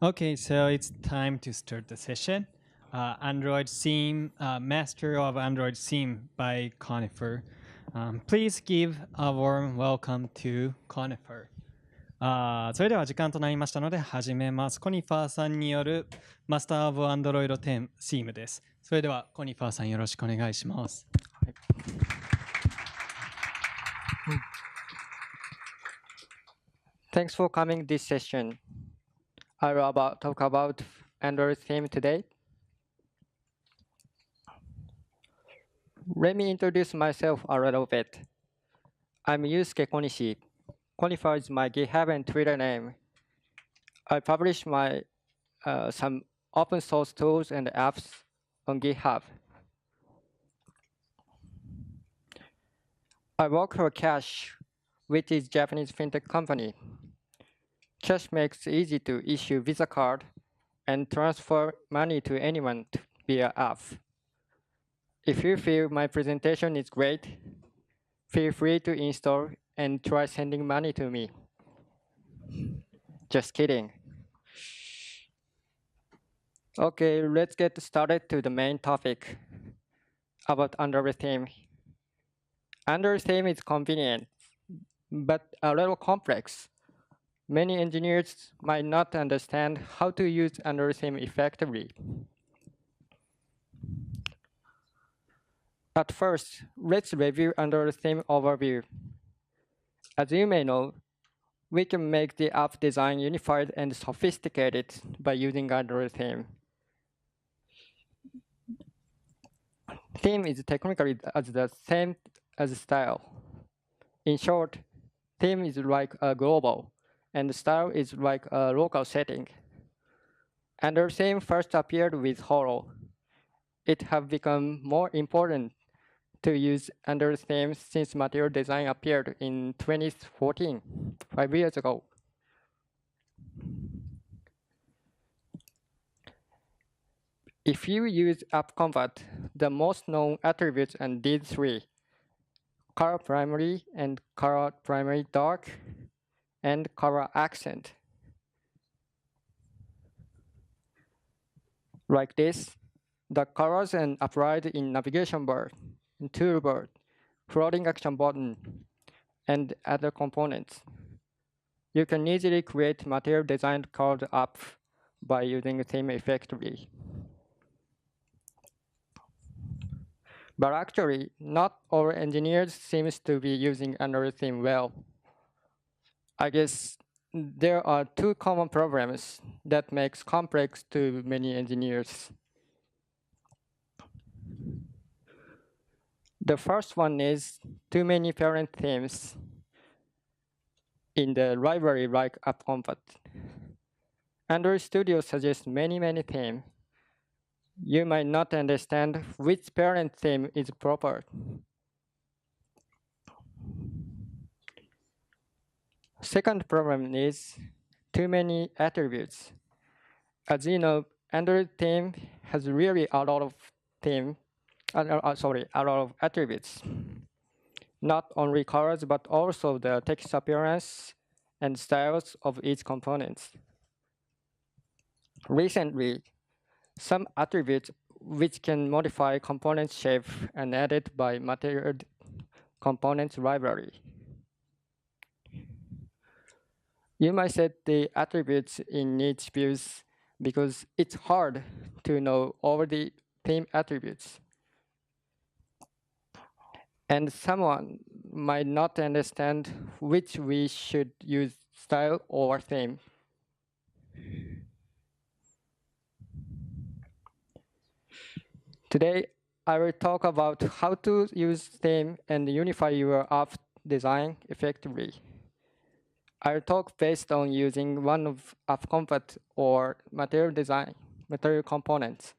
Okay, so it's time to start the session. Android Theme, Master of Android Theme by Konifar. Please give a warm welcome to Konifar. それでは時間となりましたので始めます。コニファーさんによるマスター・オブ・アンドロイド10 Theme です。それではコニファーさんよろしくお願いします。Thanks for coming this session. I will talk about Android theme today. Let me introduce myself a little bit. I'm Yusuke Konishi. Konifar is my GitHub and Twitter name. I publish some open source tools and apps on GitHub. I work for Cash, which is a Japanese fintech company. Cash makes it easy to issue Visa card and transfer money to anyone via app. If you feel my presentation is great, feel free to install and try sending money to me. Just kidding. Okay, let's get started to the main topic about Android theme. Android theme is convenient, but a little complex. Many engineers might not understand how to use Android theme effectively. At first, let's review Android theme overview. As you may know, we can make the app design unified and sophisticated by using Android theme. Theme is technically as the same as style. In short, theme is like a global, and style is like a local setting. Android theme first appeared with Holo. It has become more important to use Android themes since material design appeared in 2014, 5 years ago. If you use AppCompat, the most known attributes are these three: color primary and color primary dark, and color accent. Like this, the colors are applied in navigation bar, toolbar, floating action button, and other components. You can easily create material designed colored app by using theme effectively. But actually, not all engineers seems to be using Android theme well. I guess there are two common problems that makes complex to many engineers. The first one is too many parent themes in the library like AppCompat. Android Studio suggests many themes. You might not understand which parent theme is proper. Second problem is too many attributes. As you know, Android theme has really a lot of attributes. Not only colors, but also the text appearance and styles of each component. Recently, some attributes which can modify component shape are added by material components library. You might set the attributes in each views because it's hard to know all the theme attributes. And someone might not understand which we should use, style or theme. Today, I will talk about how to use theme and unify your app design effectively. I'll talk based on using one of AppCompat or material components,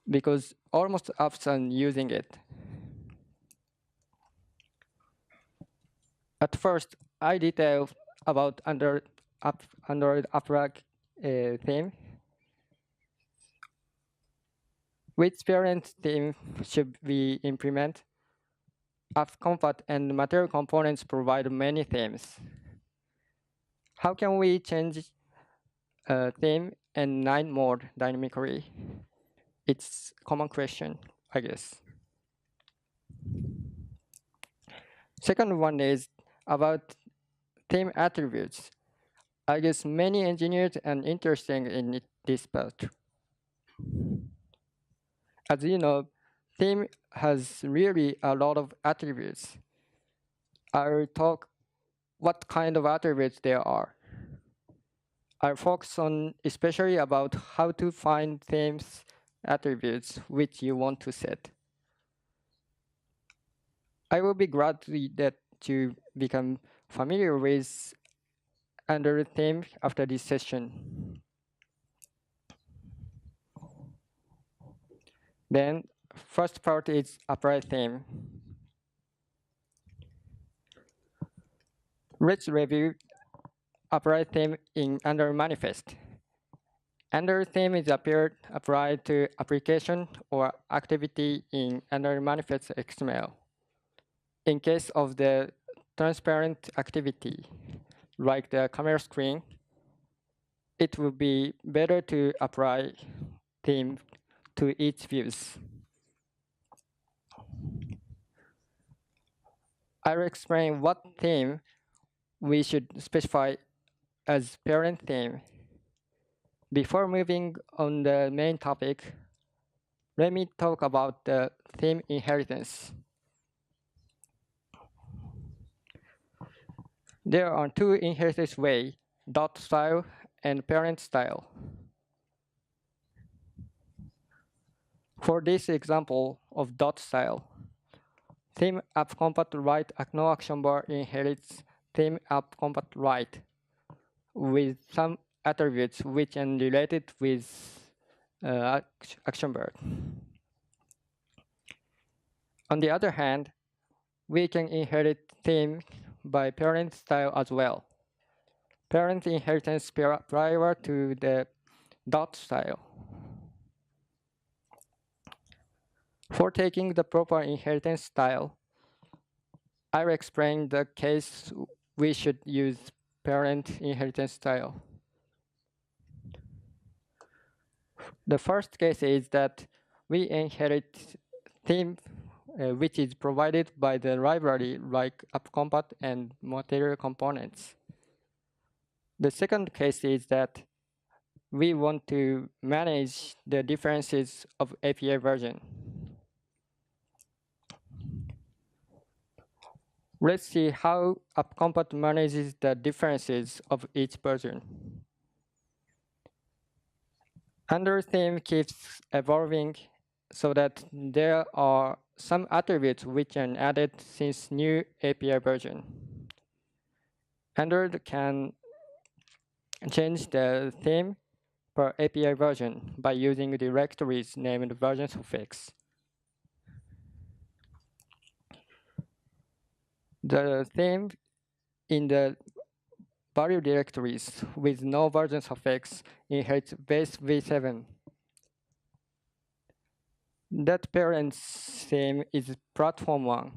because almost apps are using it. At first, I detail about Android Apprak theme. Which parent theme should we implement? AppCompat and material components provide many themes. How can we change theme and 9 more dynamically? It's a common question, I guess. Second one is about theme attributes. I guess many engineers are interested in this part. As you know, theme has really a lot of attributes. I'll talk what kind of attributes there are. I'll focus on especially about how to find themes attributes which you want to set. I will be glad to become familiar with Android theme after this session. Then, first part is apply theme. Let's review apply theme in Android manifest. Android theme is applied to application or activity in Android manifest XML. In case of the transparent activity, like the camera screen, it would be better to apply theme to each views. I'll explain what theme we should specify as parent theme. Before moving on the main topic, let me talk about the theme inheritance. There are two inheritance ways, dot style and parent style. For this example of dot style, theme app compat right no action bar inherits theme app compat right with some attributes which are related with action bar. On the other hand, we can inherit theme by parent style as well. Parent inheritance prior to the dot style. For taking the proper inheritance style, I'll explain the case we should use parent inheritance style. The first case is that we inherit theme which is provided by the library like appcompat and material components. The second case is that we want to manage the differences of API version. Let's see how appcompat manages the differences of each version. Android theme keeps evolving so that there are some attributes which are added since new API version. Android can change the theme per API version by using directories named version suffix. The theme in the value directories with no version suffix inherits base v7. That parent theme is platform 1,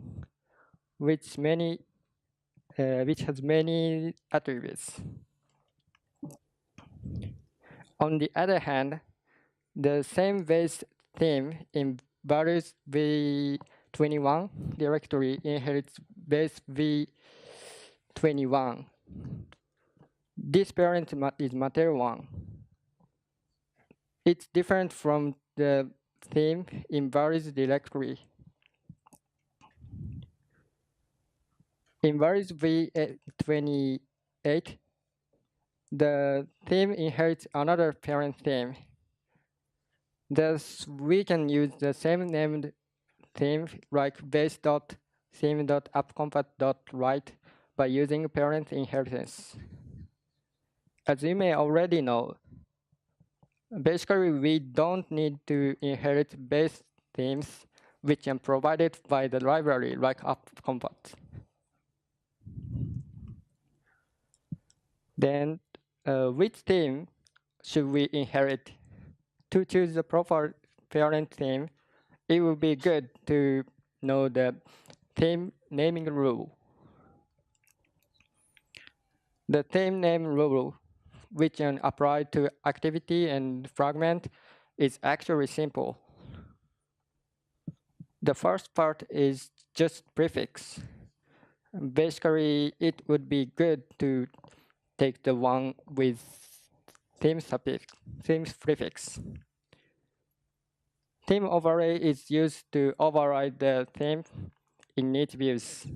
which has many attributes. On the other hand, the same base theme in values v21 directory inherits base v21. This parent is material 1. It's different from the theme in values directory. In values v28, the theme inherits another parent theme. Thus, we can use the same named theme like base.theme.appcompat.write by using parent inheritance. As you may already know, basically we don't need to inherit base themes which are provided by the library like appcompat. Then, which theme should we inherit? To choose the proper parent theme, it would be good to know the theme naming rule. The theme name rule which can apply to activity and fragment is actually simple. The first part is just prefix. Basically, it would be good to take the one with theme prefix. Theme overlay is used to override the theme in neat views.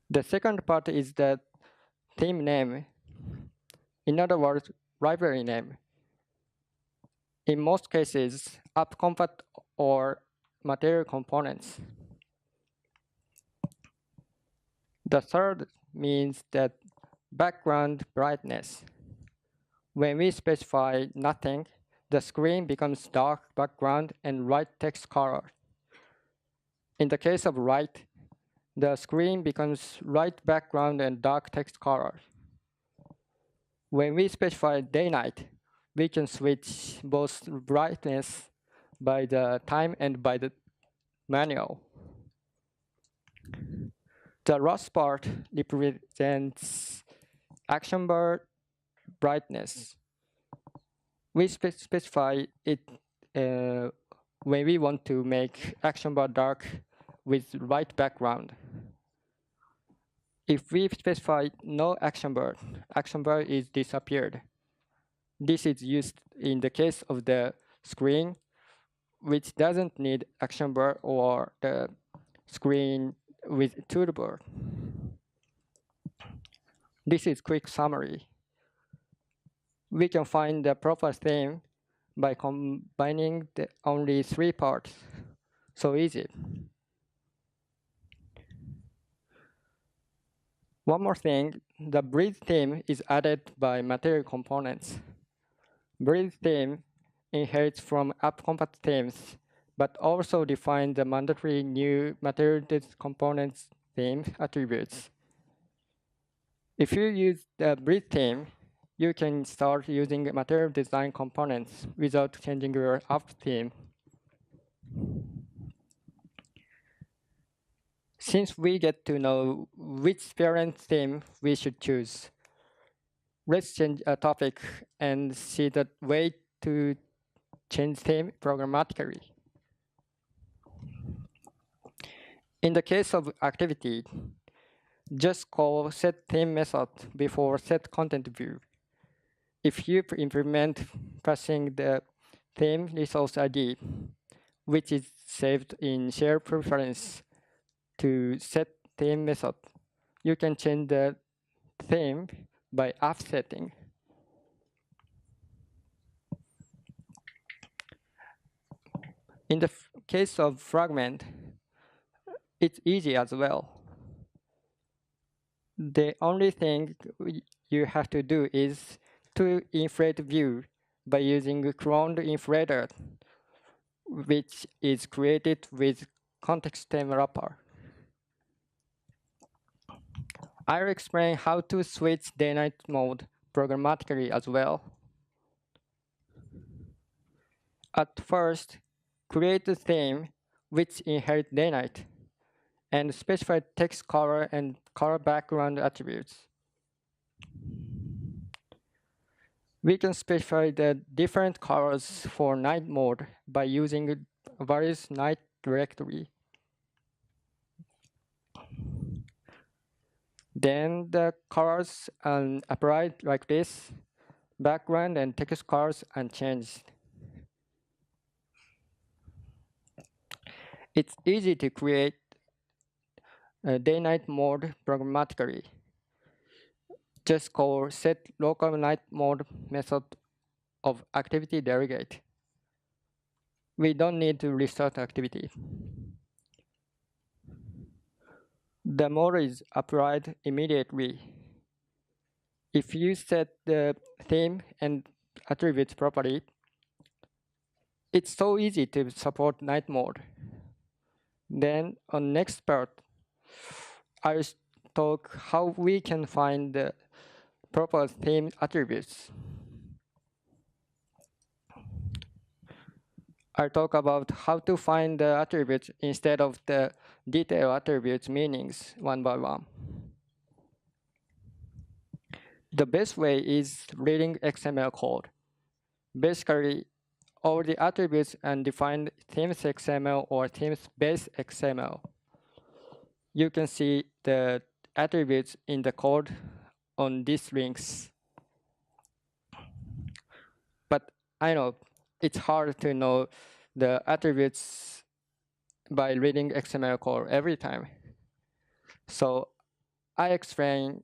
The second part is the theme name. In other words, library name. In most cases, app compat or material components. The third means that background brightness. When we specify nothing, the screen becomes dark background and light text color. In the case of light, the screen becomes light background and dark text color. When we specify day-night, we can switch both brightness by the time and by the manual. The last part represents action bar brightness. We specify it when we want to make action bar dark with light background. If we specify no action bar is disappeared. This is used in the case of the screen, which doesn't need action bar, or the screen with toolbar. This is quick summary. We can find the proper theme by combining the only 3 parts. So easy. One more thing, the breathe theme is added by material components. Breathe theme inherits from app compat themes, but also defines the mandatory new material components theme attributes. If you use the breathe theme, you can start using material design components without changing your app theme. Since we get to know which parent theme we should choose, let's change a topic and see the way to change theme programmatically. In the case of activity, just call setTheme method before setContentView. If you implement passing the theme resource ID, which is saved in share preference to setTheme method, you can change the theme by offsetting. In the case of fragment, it's easy as well. The only thing you have to do is to inflate view by using cloned inflator, which is created with context theme wrapper. I'll explain how to switch day-night mode programmatically as well. At first, create a theme which inherits day-night and specify text color and color background attributes. We can specify the different colors for night mode by using various night directory. Then the colors are applied like this, background and text colors unchanged. It's easy to create a day-night mode programmatically. Just call set local night mode method of activity delegate. We don't need to restart activity. The mode is applied immediately. If you set the theme and attributes properly, it's so easy to support night mode. Then on next part, I'll talk how we can find the proper theme attributes. I'll talk about how to find the attributes instead of the detailed attributes meanings one by one. The best way is reading XML code. Basically, all the attributes undefined themes XML or themes-based XML. You can see the attributes in the code on these links. But I know it's hard to know the attributes by reading XML code every time. So I explain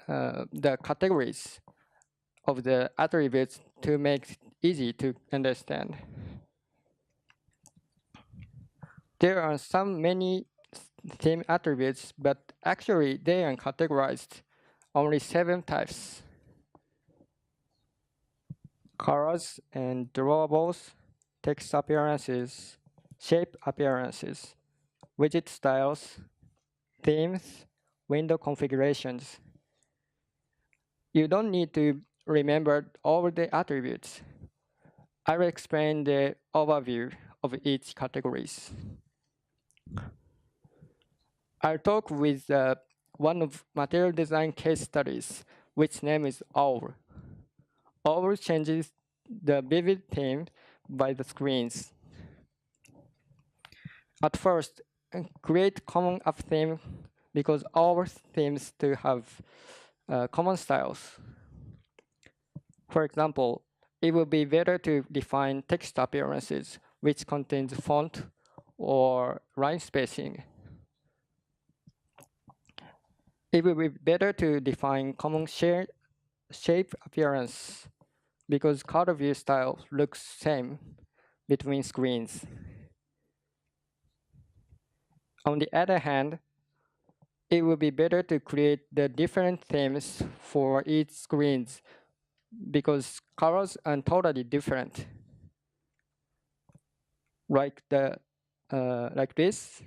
the categories of the attributes to make it easy to understand. There are many theme attributes, but actually they are categorized only 7 types: colors and drawables, text appearances, shape appearances, widget styles, themes, window configurations. You don't need to remember all the attributes. I will explain the overview of each categories. I'll talk with one of material design case studies, which name is OWL. OWL changes the vivid theme by the screens. At first, create common app theme because all themes to have common styles. For example, it would be better to define text appearances, which contains font or line spacing. It would be better to define common shape appearance because color view style looks same between screens. On the other hand, it would be better to create the different themes for each screens because colors are totally different. Like this,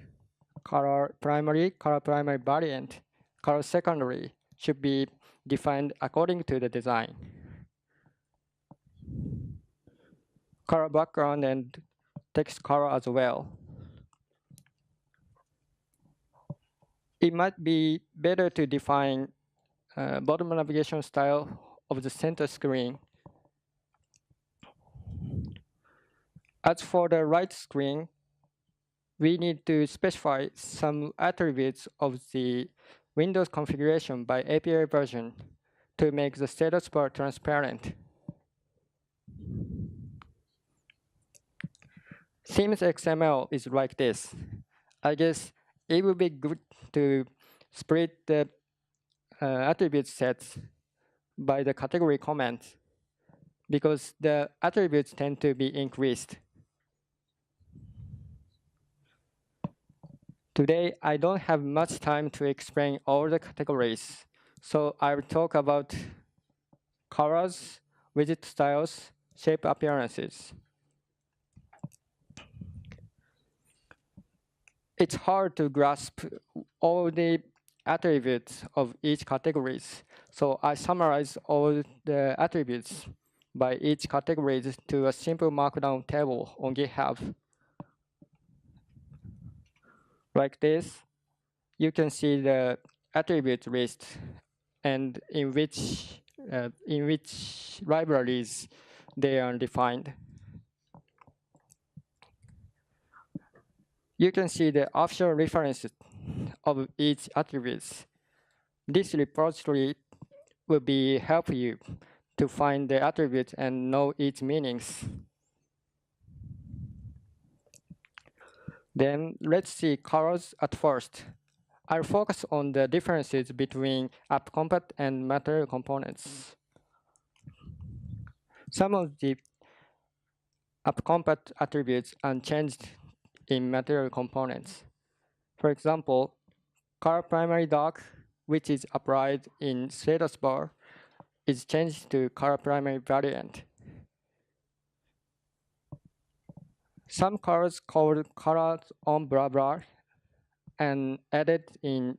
color primary variant, color secondary should be defined according to the design. Color background and text color as well. It might be better to define bottom navigation style of the center screen. As for the right screen, we need to specify some attributes of the Windows configuration by API version to make the status bar transparent. Themes XML is like this. I guess it would be good to split the attribute sets by the category comments because the attributes tend to be increased. Today, I don't have much time to explain all the categories, so I will talk about colors, widget styles, shape appearances. It's hard to grasp all the attributes of each categories, so I summarize all the attributes by each category to a simple markdown table on GitHub. Like this, you can see the attribute list and in which libraries they are defined. You can see the official references of each attributes. This repository will help you to find the attributes and know its meanings. Then let's see colors at first. I'll focus on the differences between AppCompat and material components. Some of the AppCompat attributes are changed in material components. For example, color primary dark, which is applied in status bar, is changed to color primary variant. Some colors called colors on blah blah and added in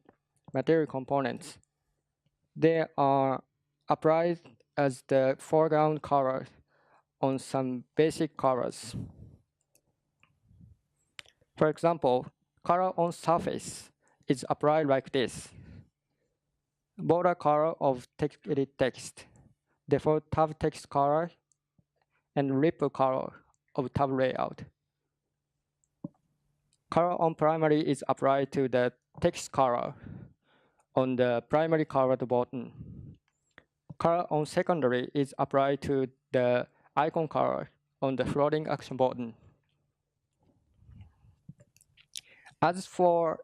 material components. They are applied as the foreground color on some basic colors. For example, color on surface is applied like this. border color of edit text, default tab text color, and ripple color of tab layout. Color on primary is applied to the text color on the primary colored button. Color on secondary is applied to the icon color on the floating action button. As for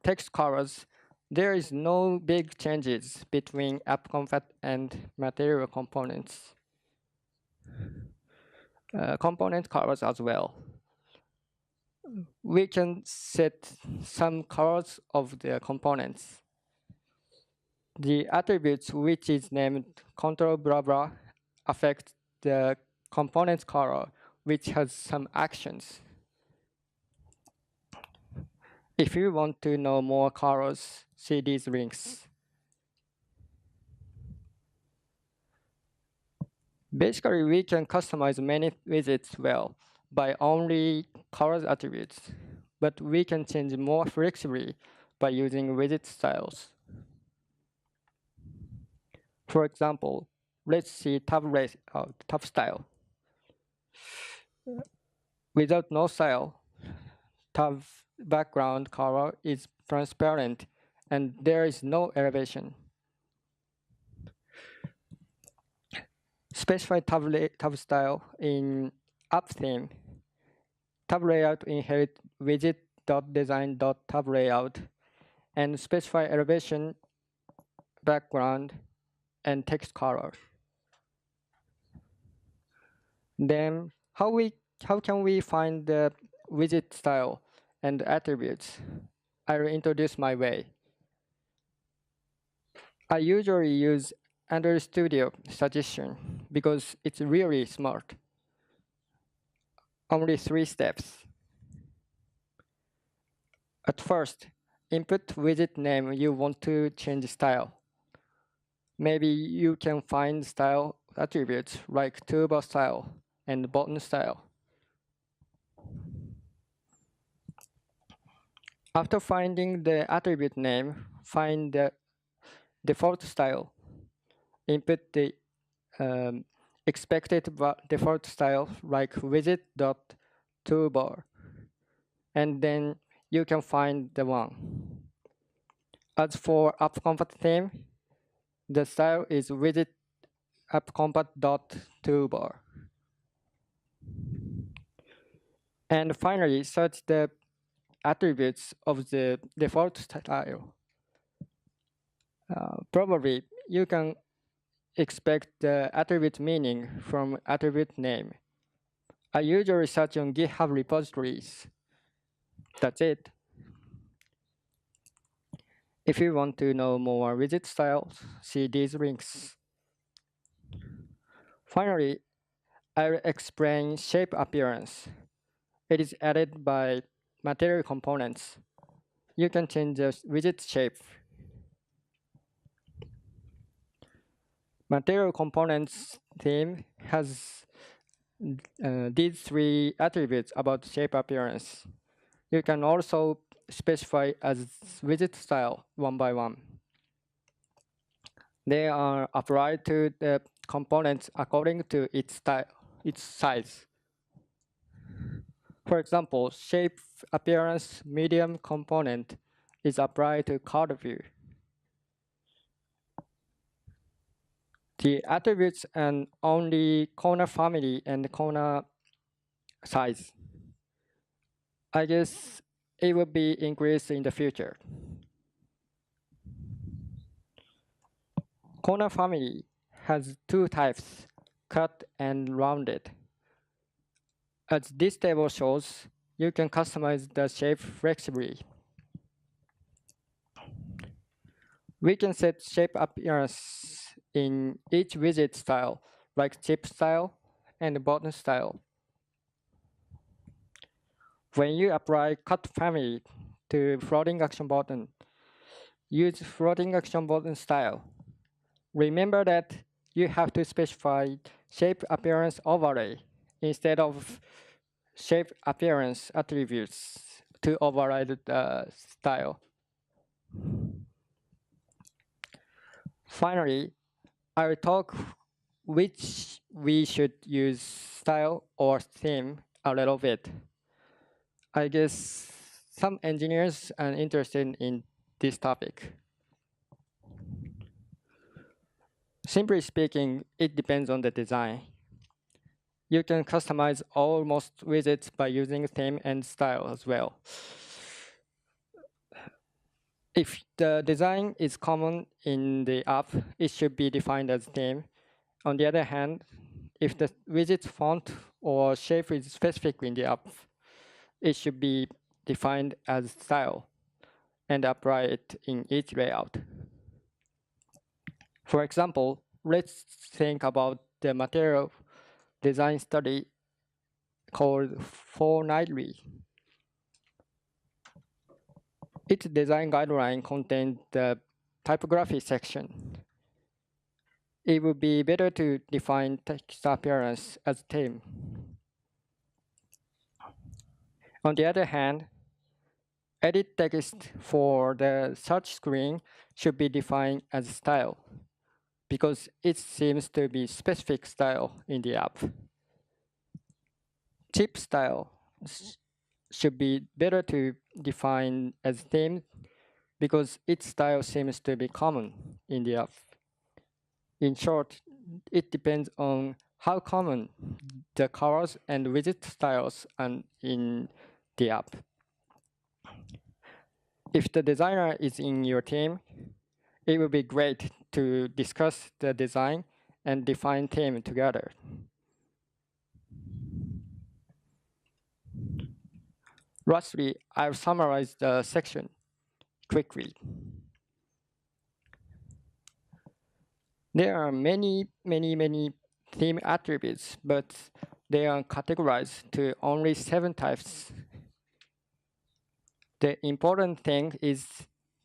text colors, there is no big changes between app compat and material components. Component colors as well. We can set some colors of the components. The attributes, which is named control blah blah, affect the component color, which has some actions. If you want to know more colors, see these links. Basically, we can customize many widgets well by only colors attributes, but we can change more flexibly by using widget styles. For example, let's see tab style. Without no style, tab background color is transparent and there is no elevation. Specify tab style in app theme. Tab layout inherit widget.design.tab layout and specify elevation, background, and text color. Then how can we find the widget style and attributes? I'll introduce my way. I usually use Android Studio suggestion because it's really smart. Only 3 steps. At first, input widget name you want to change style. Maybe you can find style attributes like toolbar style and button style. After finding the attribute name, find the default style. Input the expected default style like widget.toolbar, and then you can find the one. As for appcompat theme, the style is widget appcompat.toolbar. And finally, search the attributes of the default style. Probably you can expect the attribute meaning from attribute name. I usually search on GitHub repositories. That's it. If you want to know more widget styles, see these links. Finally, I'll explain shape appearance. It is added by material components. You can change the widget shape. Material components theme has these 3 attributes about shape appearance. You can also specify as widget style one by one. They are applied to the components according to its size. For example, shape appearance medium component is applied to card view. The attributes and only corner family and corner size. I guess it will be increased in the future. Corner family has 2 types, cut and rounded. As this table shows, you can customize the shape flexibly. We can set shape appearance in each widget style, like chip style and button style. When you apply cut family to floating action button, use floating action button style. Remember that you have to specify shape appearance overlay instead of shape appearance attributes to override the style. Finally, I will talk which we should use style or theme a little bit. I guess some engineers are interested in this topic. Simply speaking, it depends on the design. You can customize almost widgets by using theme and style as well. If the design is common in the app, it should be defined as theme. On the other hand, if the widget font or shape is specific in the app, it should be defined as style and apply it in each layout. For example, let's think about the material design study called Fortnightly. Its design guideline contains the typography section. It would be better to define text appearance as theme. On the other hand, edit text for the search screen should be defined as style, because it seems to be specific style in the app. Chip style should be better to define as theme because its style seems to be common in the app. In short, it depends on how common the colors and widget styles are in the app. If the designer is in your team, it would be great to discuss the design and define theme together. Lastly, I'll summarize the section quickly. There are many theme attributes, but they are categorized to only 7 types. The important thing is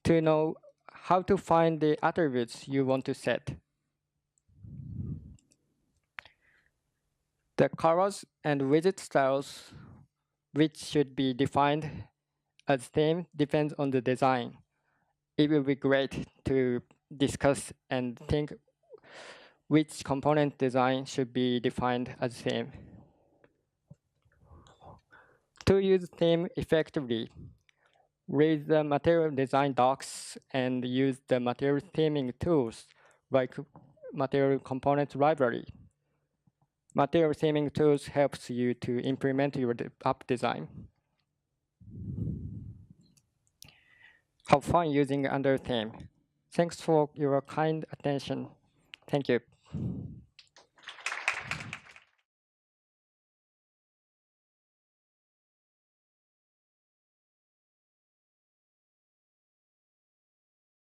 to know how to find the attributes you want to set. The colors and widget styles, which should be defined as theme, depends on the design. It will be great to discuss and think which component design should be defined as theme. To use theme effectively, read the material design docs and use the material theming tools like material component library. Material theming tools helps you to implement your app design. Have fun using Android theme. Thanks for your kind attention. Thank you.